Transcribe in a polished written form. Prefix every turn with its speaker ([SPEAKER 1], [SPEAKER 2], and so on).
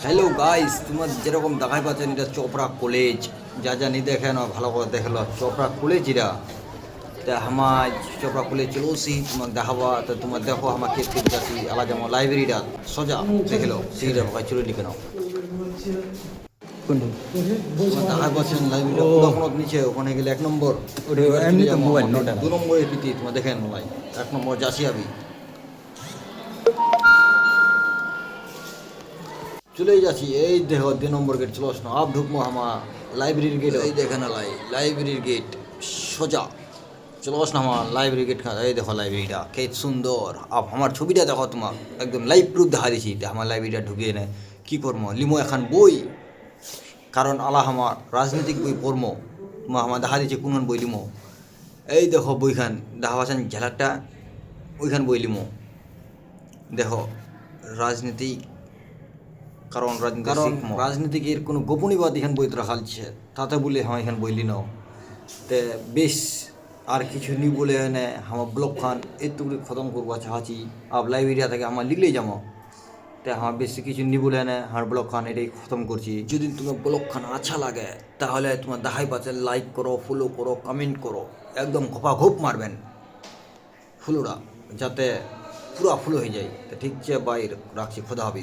[SPEAKER 1] Hello guys, তোমার যেরকম দেখাই পাচ্ছেন এটা চোপড়া কলেজ। যা জানি দেখে না ভালো করে দেখলো চোপড়া কলেজ এরা। তা আমার চোপড়া কলেজ চলোছি তোমাকে দেখাবা। তো তোমার দেখো আমার কেটে যাচ্ছি আলাদা যেমন লাইব্রেরিটা সোজা দেখলো সেইটা ভাই চলে লিখে নাও।
[SPEAKER 2] কোনটা?
[SPEAKER 1] তোমার দেখাই পাচ্ছেন লাইব্রেরিটা
[SPEAKER 2] ও।
[SPEAKER 1] পুরো নিচে, ওখানে গেলে 1 নম্বর।
[SPEAKER 2] এমনি তো মোবাইল নোটা
[SPEAKER 1] 2 নম্বরের পিটি তোমার দেখেন লাই 1 নম্বর যাচ্ছি আমি। চলে যাচ্ছি এই দেখো 2 নম্বর গেট চলো না আপ ঢুকবো আমার লাইব্রেরির গেট। এই দেখে না লাইব্রেরির গেট সোজা চলো না আমার লাইব্রেরি গেট। এই দেখো লাইব্রেরিটা কে সুন্দর। আপ আমার ছবিটা দেখো তোমার একদম লাইভ প্রুফ দেখা দিছি আমার লাইব্রেরিটা ঢুকিয়ে নেয় কী করবো লিমো এখন বই, কারণ আল্লাহ আমার রাজনৈতিক বই পড়মো তোমার আমার দেখা দিচ্ছে কোন বই লিমো। এই দেখো বইখান দেখা পাচ্ছেন ঝালাকটা ওইখান বই লিমো দেখো রাজনীতিক, কারণ রাজনীতিকের কোনো গোপনীয়বাদ এখানে বইতে রাখা হচ্ছে তাতে বলে হ্যাঁ এখানে বইলি নাও। তে বেশ আর কিছু নি বলে এনে আমার ব্লক খান এটুকু খতম করবো চাচ্ছি। আব লাইব্রেরিয়া থেকে আমার লিখলেই যাবো। তে আমার বেশি কিছু নি বলে এনে আমার ব্লক খান এটাই খতম করছি। যদি তোমার ব্লক খান আচ্ছা লাগে তাহলে তোমার দেখাই পাচ্ছে লাইক করো, ফলো করো, কমেন্ট করো, একদম ঘপা ঘোপ মারবেন ফুলোরা যাতে পুরো ফুলো হয়ে যায়। তো ঠিক আছে, বাইর রাখছি, খোদা হাফিজ।